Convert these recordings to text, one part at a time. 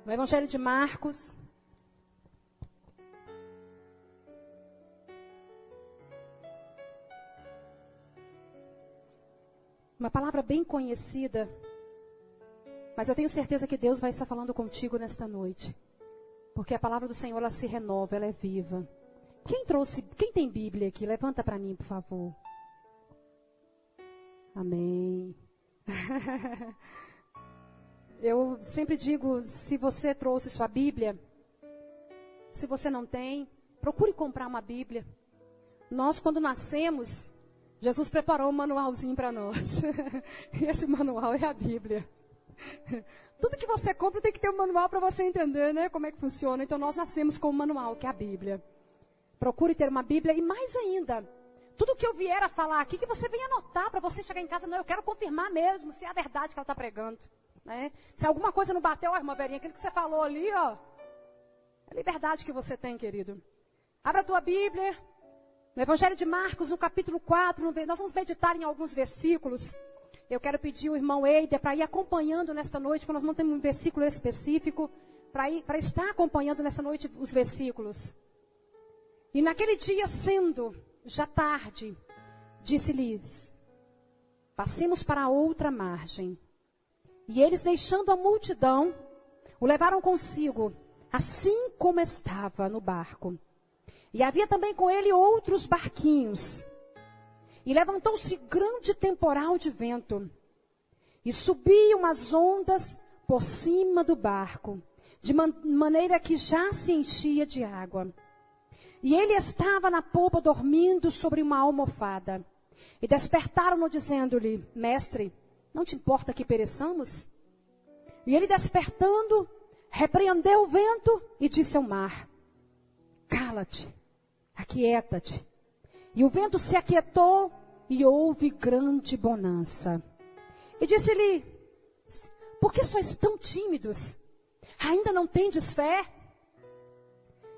No Evangelho de Marcos. Uma palavra bem conhecida, mas eu tenho certeza que Deus vai estar falando contigo nesta noite. Porque a palavra do Senhor, ela se renova, ela é viva. Quem tem Bíblia aqui? Levanta para mim, por favor. Amém. Eu sempre digo, se você trouxe sua Bíblia, se você não tem, procure comprar uma Bíblia. Nós, quando nascemos, Jesus preparou um manualzinho para nós. E esse manual é a Bíblia. Tudo que você compra tem que ter um manual para você entender, né? Como é que funciona. Então nós nascemos com um manual, que é a Bíblia. Procure ter uma Bíblia e mais ainda, tudo que eu vier a falar aqui, que você venha anotar para você chegar em casa. Não, eu quero confirmar mesmo se é a verdade que ela está pregando. Né? Se alguma coisa não bateu, ó, irmã Verinha, aquilo que você falou ali, ó. É a liberdade que você tem, querido. Abra a tua Bíblia. No Evangelho de Marcos, no capítulo 4, nós vamos meditar em alguns versículos. Eu quero pedir o irmão Eider para ir acompanhando nesta noite, porque nós não temos um versículo específico, para estar acompanhando nesta noite os versículos. E naquele dia, sendo já tarde, disse-lhes: passemos para a outra margem. E eles, deixando a multidão, o levaram consigo, assim como estava no barco. E havia também com ele outros barquinhos. E levantou-se grande temporal de vento. E subiam as ondas por cima do barco, de maneira que já se enchia de água. E ele estava na popa dormindo sobre uma almofada. E despertaram-no dizendo-lhe: mestre, não te importa que pereçamos? E ele, despertando, repreendeu o vento e disse ao mar: cala-te, aquieta-te. E o vento se aquietou e houve grande bonança. E disse-lhe: por que sois tão tímidos? Ainda não tendes fé?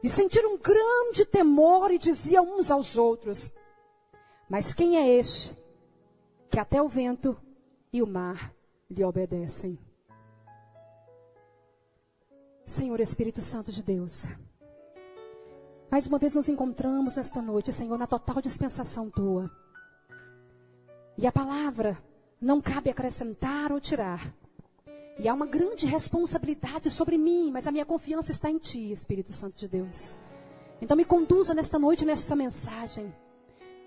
E sentiram um grande temor e diziam uns aos outros: mas quem é este que até o vento e o mar lhe obedecem? Senhor Espírito Santo de Deus, mais uma vez nos encontramos nesta noite, Senhor, na total dispensação Tua. E a palavra não cabe acrescentar ou tirar. E há uma grande responsabilidade sobre mim, mas a minha confiança está em Ti, Espírito Santo de Deus. Então me conduza nesta noite, nessa mensagem.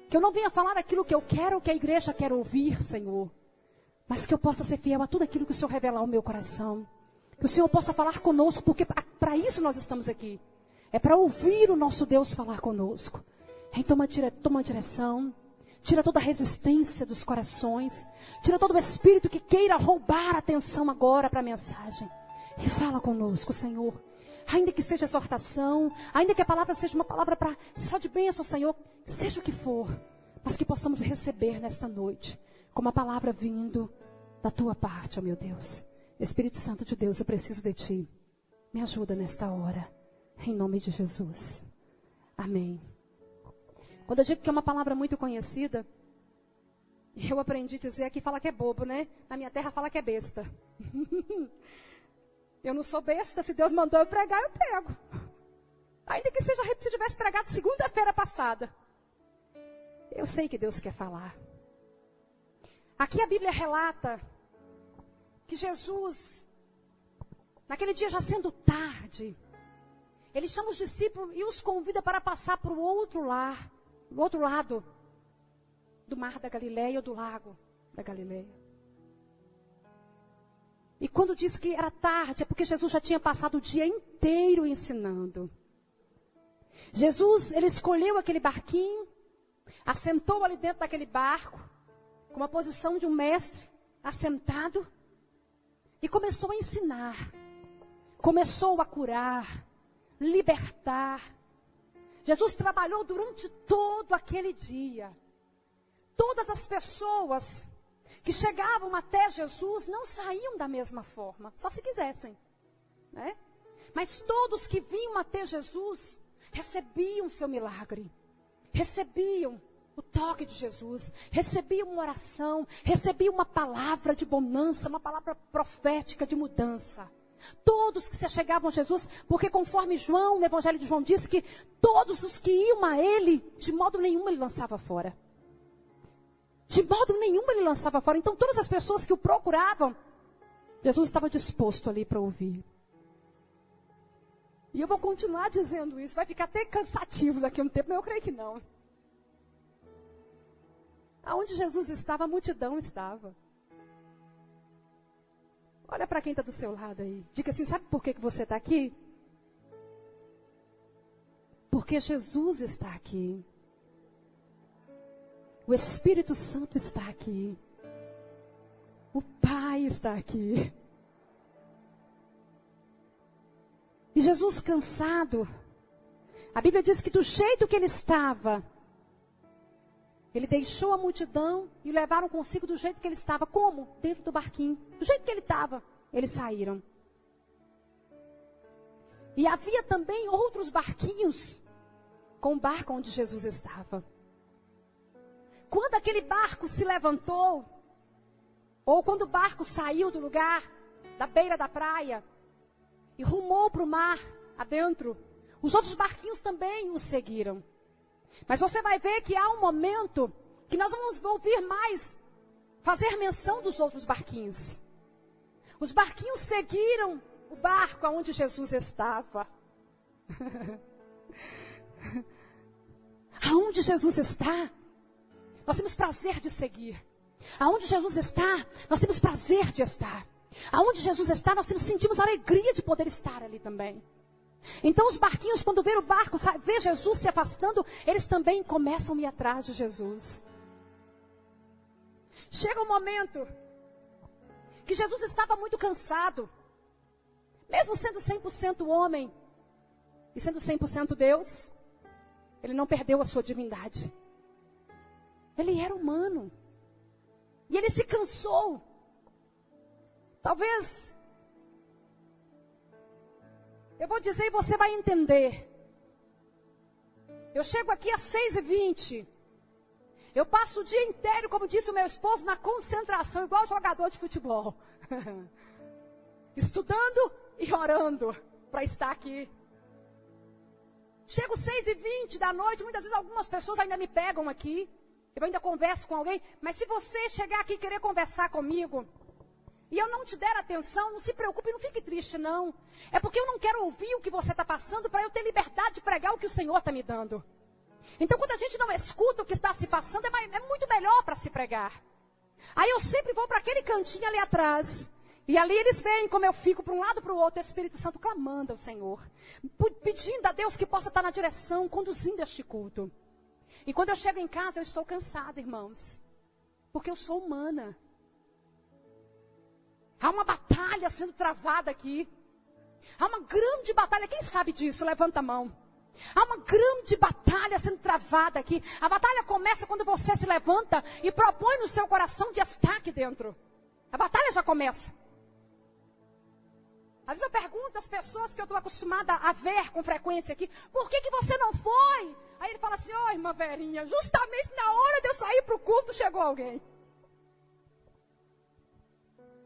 Que eu não venha falar aquilo que eu quero, que a igreja quer ouvir, Senhor. Mas que eu possa ser fiel a tudo aquilo que o Senhor revelar ao meu coração. Que o Senhor possa falar conosco, porque para isso nós estamos aqui. É para ouvir o nosso Deus falar conosco. Então toma direção. Tira toda a resistência dos corações. Tira todo o espírito que queira roubar a atenção agora para a mensagem. E fala conosco, Senhor. Ainda que seja exortação, ainda que a palavra seja uma palavra só de bênção, Senhor. Seja o que for. Mas que possamos receber nesta noite como uma palavra vindo da Tua parte, ó meu Deus. Espírito Santo de Deus, eu preciso de Ti. Me ajuda nesta hora. Em nome de Jesus. Amém. Quando eu digo que é uma palavra muito conhecida, eu aprendi a dizer aqui, fala que é bobo, né? Na minha terra fala que é besta. Eu não sou besta, se Deus mandou eu pregar, eu prego. Ainda que seja se tivesse pregado segunda-feira passada. Eu sei que Deus quer falar. Aqui a Bíblia relata que Jesus, naquele dia já sendo tarde, Ele chama os discípulos e os convida para passar para o outro lado do mar da Galileia ou do lago da Galileia. E quando diz que era tarde, é porque Jesus já tinha passado o dia inteiro ensinando. Jesus, Ele escolheu aquele barquinho, assentou ali dentro daquele barco, com uma posição de um mestre, assentado, e começou a ensinar, começou a curar, libertar. Jesus trabalhou durante todo aquele dia. Todas as pessoas que chegavam até Jesus não saíam da mesma forma, só se quisessem, né? Mas todos que vinham até Jesus recebiam seu milagre, recebiam o toque de Jesus, recebiam uma oração, recebiam uma palavra de bonança, uma palavra profética de mudança. Todos que se achegavam a Jesus, porque conforme João, no Evangelho de João, disse que todos os que iam a ele, de modo nenhum ele lançava fora. De modo nenhum ele lançava fora. Então todas as pessoas que o procuravam, Jesus estava disposto ali para ouvir. E eu vou continuar dizendo isso, vai ficar até cansativo daqui a um tempo, mas eu creio que não. Aonde Jesus estava, a multidão estava. Olha para quem está do seu lado aí. Diga assim, sabe por que você está aqui? Porque Jesus está aqui. O Espírito Santo está aqui. O Pai está aqui. E Jesus cansado, a Bíblia diz que do jeito que ele estava, ele deixou a multidão e o levaram consigo do jeito que ele estava. Como? Dentro do barquinho. Do jeito que ele estava, eles saíram. E havia também outros barquinhos com o barco onde Jesus estava. Quando aquele barco se levantou, ou quando o barco saiu do lugar, da beira da praia, e rumou para o mar adentro, os outros barquinhos também o seguiram. Mas você vai ver que há um momento que nós vamos ouvir mais fazer menção dos outros barquinhos. Os barquinhos seguiram o barco aonde Jesus estava. Aonde Jesus está, nós temos prazer de seguir. Aonde Jesus está, nós temos prazer de estar. Aonde Jesus está, nós sentimos alegria de poder estar ali também. Então os barquinhos, quando vê o barco, vê Jesus se afastando, eles também começam a ir atrás de Jesus. Chega um momento que Jesus estava muito cansado. Mesmo sendo 100% homem e sendo 100% Deus, ele não perdeu a sua divindade. Ele era humano. E ele se cansou. Talvez, eu vou dizer e você vai entender. Eu chego aqui às 6h20. Eu passo o dia inteiro, como disse o meu esposo, na concentração, igual jogador de futebol. Estudando e orando para estar aqui. Chego 6h20 da noite, muitas vezes algumas pessoas ainda me pegam aqui. Eu ainda converso com alguém, mas se você chegar aqui e querer conversar comigo, e eu não te der atenção, não se preocupe, não fique triste não. É porque eu não quero ouvir o que você está passando para eu ter liberdade de pregar o que o Senhor está me dando. Então quando a gente não escuta o que está se passando, é muito melhor para se pregar. Aí eu sempre vou para aquele cantinho ali atrás. E ali eles veem como eu fico para um lado para o outro, o Espírito Santo clamando ao Senhor. Pedindo a Deus que possa estar na direção, conduzindo este culto. E quando eu chego em casa, eu estou cansada, irmãos. Porque eu sou humana. Há uma batalha sendo travada aqui. Há uma grande batalha. Quem sabe disso? Levanta a mão. Há uma grande batalha sendo travada aqui. A batalha começa quando você se levanta e propõe no seu coração de estar aqui dentro. A batalha já começa. Às vezes eu pergunto às pessoas que eu estou acostumada a ver com frequência aqui, por que você não foi? Aí ele fala assim, ó irmã Verinha, justamente na hora de eu sair para o culto chegou alguém.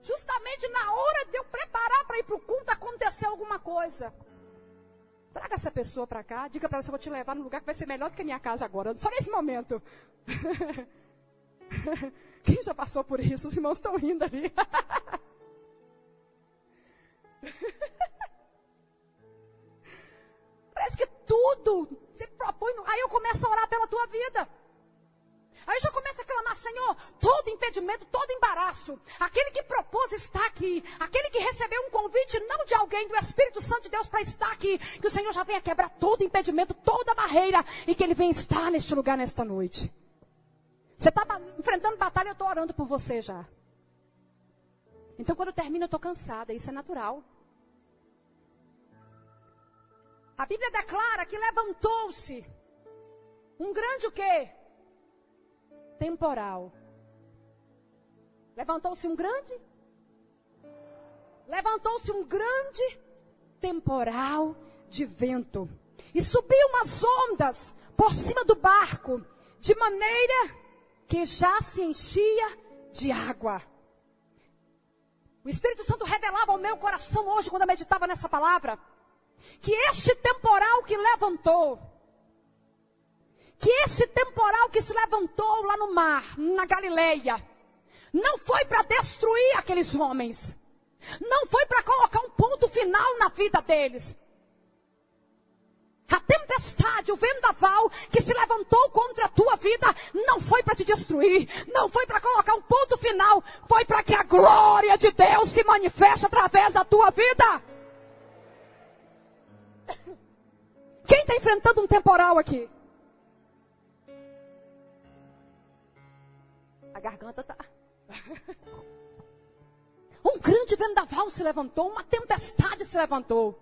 Justamente na hora de eu preparar para ir para o culto, aconteceu alguma coisa. Traga essa pessoa para cá, diga para ela, eu vou te levar num lugar que vai ser melhor do que a minha casa agora. Só nesse momento. Quem já passou por isso? Os irmãos estão rindo ali. Parece que tudo se propõe. Aí eu começo a orar pela tua vida. Aí já começa a clamar, Senhor, todo impedimento, todo embaraço, aquele que propôs estar aqui, aquele que recebeu um convite, não de alguém, do Espírito Santo de Deus para estar aqui, que o Senhor já venha quebrar todo impedimento, toda barreira, e que Ele venha estar neste lugar nesta noite. Você está enfrentando batalha, eu estou orando por você já. Então quando eu termino, eu estou cansada, isso é natural. A Bíblia declara que levantou-se um grande o quê? Temporal. Levantou-se um grande temporal de vento. E subiu umas ondas por cima do barco, de maneira que já se enchia de água. O Espírito Santo revelava ao meu coração hoje, quando eu meditava nessa palavra, que este temporal que levantou, que esse temporal que se levantou lá no mar, na Galileia, não foi para destruir aqueles homens. Não foi para colocar um ponto final na vida deles. A tempestade, o vendaval que se levantou contra a tua vida, não foi para te destruir. Não foi para colocar um ponto final. Foi para que a glória de Deus se manifeste através da tua vida. Quem está enfrentando um temporal aqui? A garganta está... Um grande vendaval se levantou, uma tempestade se levantou.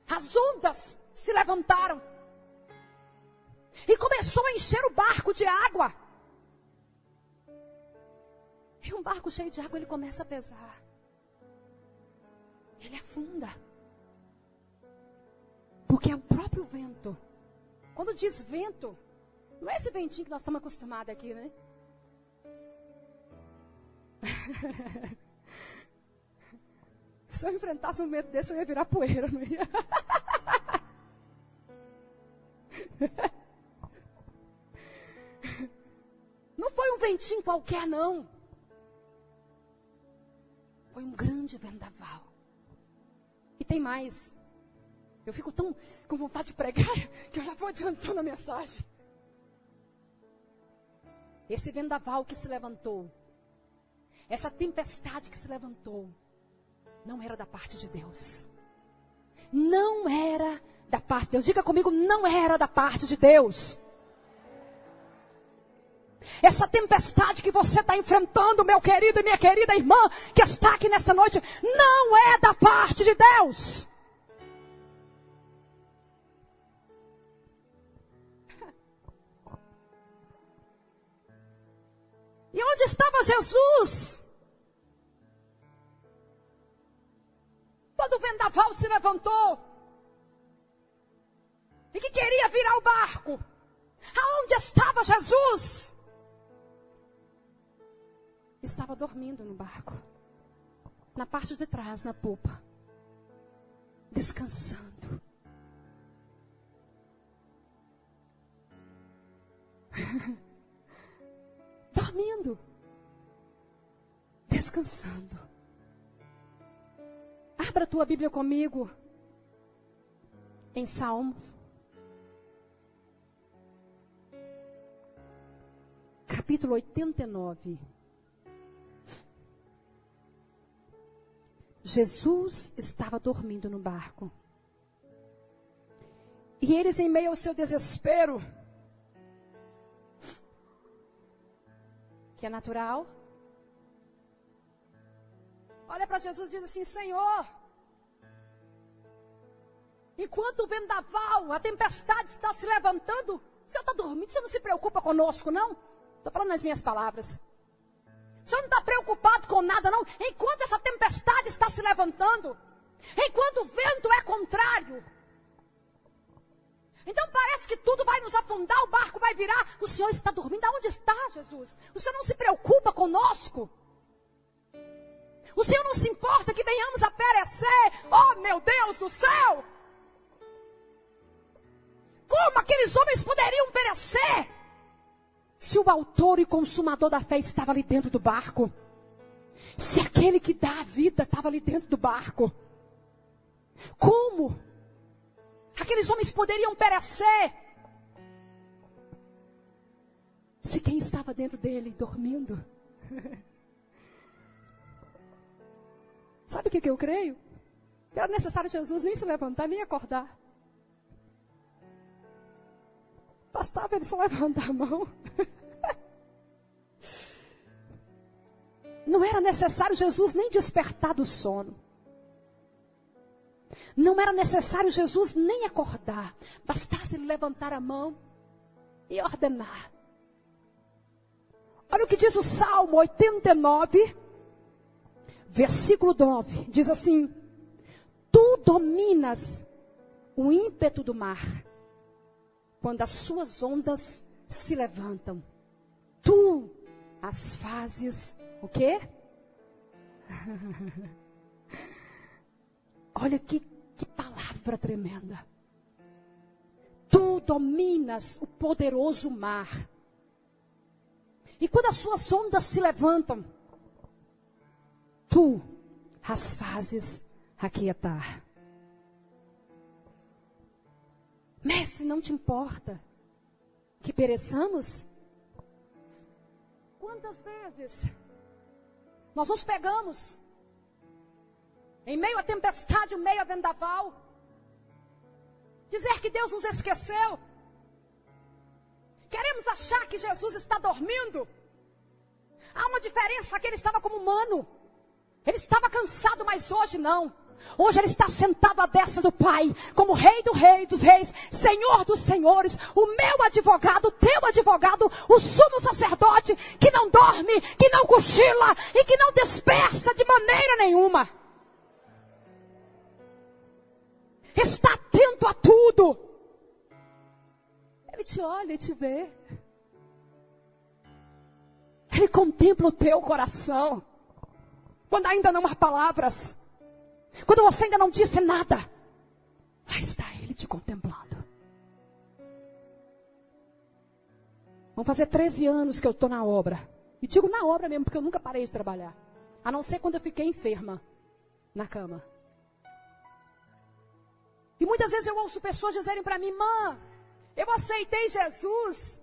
As ondas se levantaram. E começou a encher o barco de água. E um barco cheio de água, ele começa a pesar. Ele afunda. Porque é o próprio vento. Quando diz vento, não é esse ventinho que nós estamos acostumados aqui, né? Se eu enfrentasse um vento desse, eu ia virar poeira, não ia? Não foi um ventinho qualquer, não. Foi um grande vendaval. E tem mais. Eu fico tão com vontade de pregar que eu já vou adiantando a mensagem. Esse vendaval que se levantou, essa tempestade que se levantou, não era da parte de Deus. Não era da parte de Deus. Diga comigo, não era da parte de Deus. Essa tempestade que você está enfrentando, meu querido e minha querida irmã, que está aqui nessa noite, não é da parte de Deus. E onde estava Jesus? Quando o vendaval se levantou e que queria virar o barco, aonde estava Jesus? Estava dormindo no barco, na parte de trás, na popa, descansando. Dormindo, descansando. Abra a tua Bíblia comigo em Salmos, capítulo 89. Jesus estava dormindo no barco. E eles, em meio ao seu desespero, que é natural, olha para Jesus e diz assim: Senhor, enquanto o vendaval, a tempestade está se levantando, o Senhor está dormindo, você não se preocupa conosco, não? Estou falando nas minhas palavras. O Senhor não está preocupado com nada, não? Enquanto essa tempestade está se levantando, enquanto o vento é contrário, então parece que tudo vai nos afundar, o barco vai virar. O Senhor está dormindo. Aonde está, Jesus? O Senhor não se preocupa conosco. O Senhor não se importa que venhamos a perecer. Oh, meu Deus do céu! Como aqueles homens poderiam perecer se o autor e consumador da fé estava ali dentro do barco? Se aquele que dá a vida estava ali dentro do barco? Como aqueles homens poderiam perecer se quem estava dentro dele dormindo? Sabe o que eu creio? Que era necessário Jesus nem se levantar, nem acordar. Bastava ele só levantar a mão. Não era necessário Jesus nem despertar do sono. Não era necessário Jesus nem acordar. Bastasse ele levantar a mão e ordenar. Olha o que diz o Salmo 89, versículo 9. Diz assim: Tu dominas o ímpeto do mar, quando as suas ondas se levantam. Tu as fazes O quê? Olha que palavra tremenda. Tu dominas o poderoso mar. E quando as suas ondas se levantam, tu as fazes aquietar. Mestre, não te importa que pereçamos? Quantas vezes nós nos pegamos em meio à tempestade, em meio a vendaval, dizer que Deus nos esqueceu? Queremos achar que Jesus está dormindo. Há uma diferença, que ele estava como humano. Ele estava cansado, mas hoje não. Hoje ele está sentado à destra do Pai, como Rei do Rei dos Reis, Senhor dos Senhores, o meu advogado, o teu advogado, o sumo sacerdote, que não dorme, que não cochila e que não dispersa de maneira nenhuma. Está atento a tudo. Ele te olha e te vê. Ele contempla o teu coração. Quando ainda não há palavras. Quando você ainda não disse nada. Lá está ele te contemplando. Vão fazer 13 anos que eu estou na obra. E digo na obra mesmo, porque eu nunca parei de trabalhar. A não ser quando eu fiquei enferma. Na cama. E muitas vezes eu ouço pessoas dizerem para mim: Mãe, eu aceitei Jesus.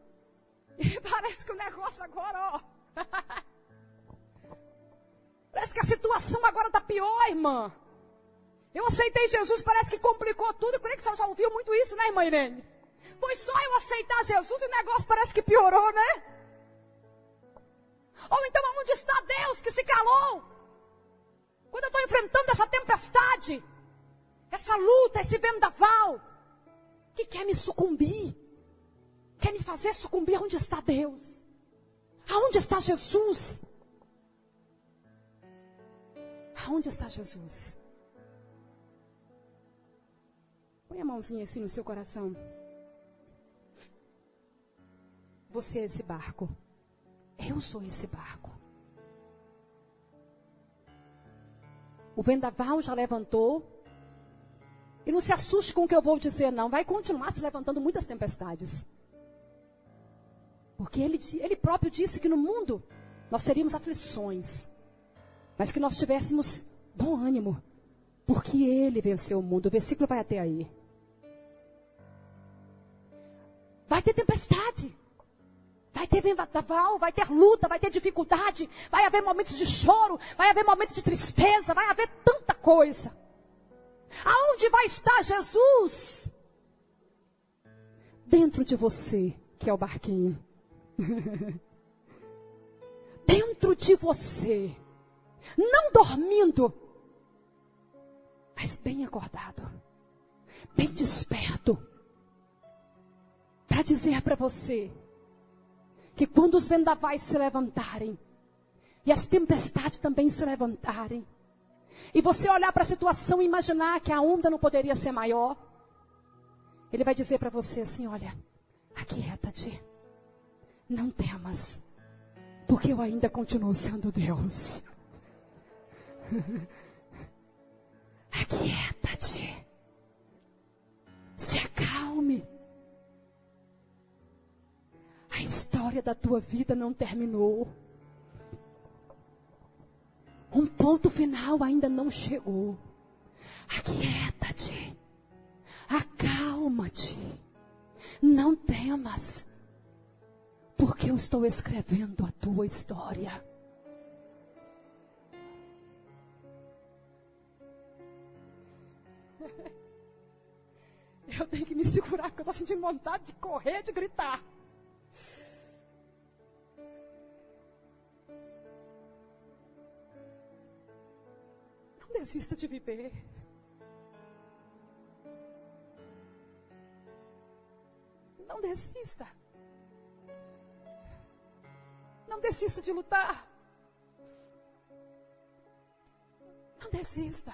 E parece que o negócio agora, ó. Parece que a situação agora está pior, irmã. Eu aceitei Jesus, parece que complicou tudo. Eu creio que você já ouviu muito isso, né, irmã Irene? Foi só eu aceitar Jesus e o negócio parece que piorou, né? Ou então, onde está Deus que se calou? Quando eu estou enfrentando essa tempestade, essa luta, esse vendaval, que quer me sucumbir, quer me fazer sucumbir, onde está Deus? Aonde está Jesus? Aonde está Jesus? Põe a mãozinha assim no seu coração. Você é esse barco. Eu sou esse barco. O vendaval já levantou. E não se assuste com o que eu vou dizer, não. Vai continuar se levantando muitas tempestades. Porque ele próprio disse que no mundo nós teríamos aflições. Mas que nós tivéssemos bom ânimo. Porque ele venceu o mundo. O versículo vai até aí. Vai ter tempestade. Vai ter vendaval, vai ter luta, vai ter dificuldade. Vai haver momentos de choro, vai haver momentos de tristeza, vai haver tanta coisa. Aonde vai estar Jesus? Dentro de você, que é o barquinho. Dentro de você. Não dormindo, mas bem acordado. Bem desperto. Para dizer para você que quando os vendavais se levantarem, e as tempestades também se levantarem, e você olhar para a situação e imaginar que a onda não poderia ser maior, ele vai dizer para você assim: olha, aquieta-te, não temas, porque eu ainda continuo sendo Deus. Aquieta-te, se acalme. A história da tua vida não terminou. Um ponto final ainda não chegou. Aquieta-te. Acalma-te. Não temas. Porque eu estou escrevendo a tua história. Eu tenho que me segurar, porque eu estou sentindo vontade de correr, de gritar. Não desista de viver. Não desista. Não desista de lutar. Não desista.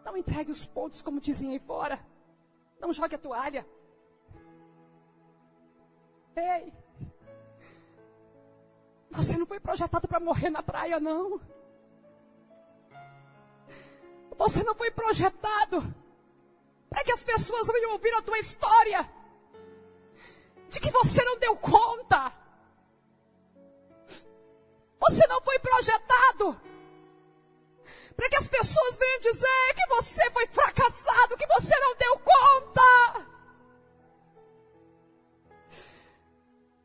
Não entregue os pontos, como dizem aí fora. Não jogue a toalha. Ei, Você não foi projetado para morrer na praia, não. Você não foi projetado para que as pessoas venham ouvir a tua história de que você não deu conta. Você não foi projetado para que as pessoas venham dizer que você foi fracassado, que você não deu conta.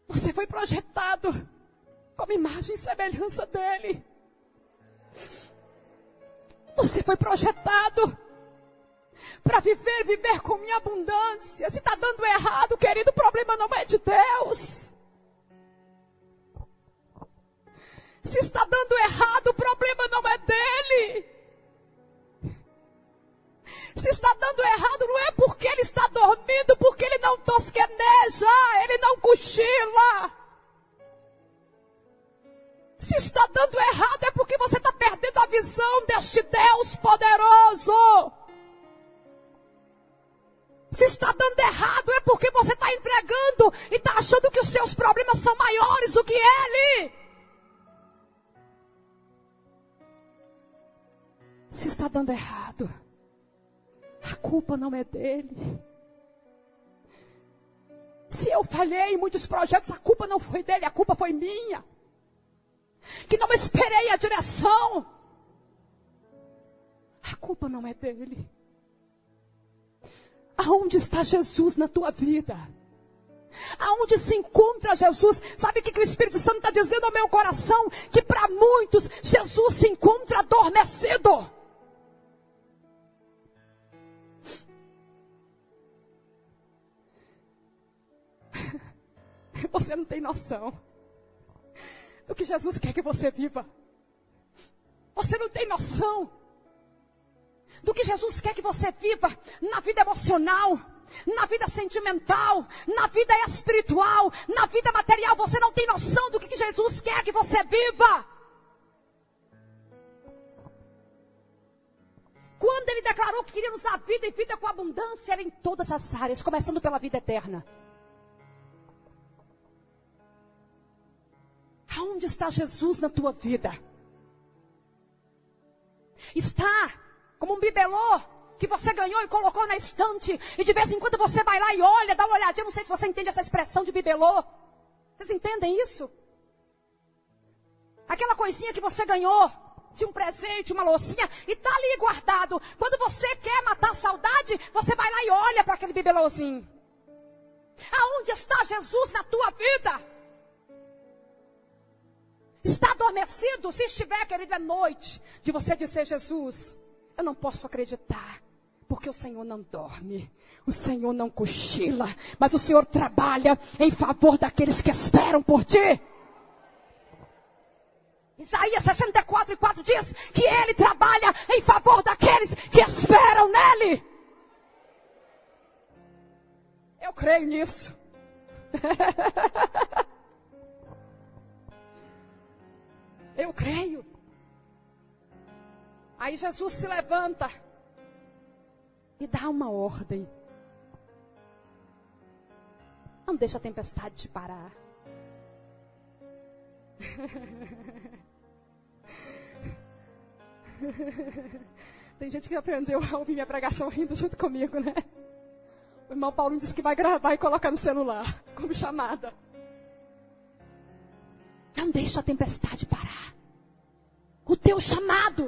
Você foi projetado como imagem e semelhança dele. Você foi projetado para viver com minha abundância. Se está dando errado, querido, o problema não é de Deus. Se está dando errado, o problema não é dele. Se está dando errado, não é porque ele está dormindo, porque ele não tosqueneja, ele não cochila. Se está dando errado, é porque você está perdendo a visão deste Deus poderoso. Se está dando errado, é porque você está entregando e está achando que os seus problemas são maiores do que ele. Se está dando errado, a culpa não é dele. Se eu falhei em muitos projetos, a culpa não foi dele, a culpa foi minha. Que não esperei a direção. A culpa não é dele. Aonde está Jesus na tua vida? Aonde se encontra Jesus? Sabe o que o Espírito Santo está dizendo ao meu coração? Que para muitos, Jesus se encontra adormecido. Você não tem noção do que Jesus quer que você viva. Você não tem noção do que Jesus quer que você viva na vida emocional, na vida sentimental, na vida espiritual, na vida material. Você não tem noção do que Jesus quer que você viva. Quando ele declarou que queria nos dar vida e vida com abundância, era em todas as áreas, começando pela vida eterna. Aonde está Jesus na tua vida? Está como um bibelô que você ganhou e colocou na estante. E de vez em quando você vai lá e olha, dá uma olhadinha. Não sei se você entende essa expressão de bibelô. Vocês entendem isso? Aquela coisinha que você ganhou de um presente, uma loucinha, e está ali guardado. Quando você quer matar a saudade, você vai lá e olha para aquele bibelôzinho. Aonde está Jesus na tua vida? Está adormecido? Se estiver, querido, é noite de você dizer: Jesus, eu não posso acreditar, porque o Senhor não dorme, o Senhor não cochila, mas o Senhor trabalha em favor daqueles que esperam por ti. Isaías 64:4 diz que Ele trabalha em favor daqueles que esperam nele. Eu creio nisso. Eu creio. Aí Jesus se levanta e dá uma ordem. Não deixa a tempestade te parar. Tem gente que aprendeu a ouvir minha pregação rindo junto comigo, né? O irmão Paulo disse que vai gravar e colocar no celular como chamada. Não deixa a tempestade parar. O teu chamado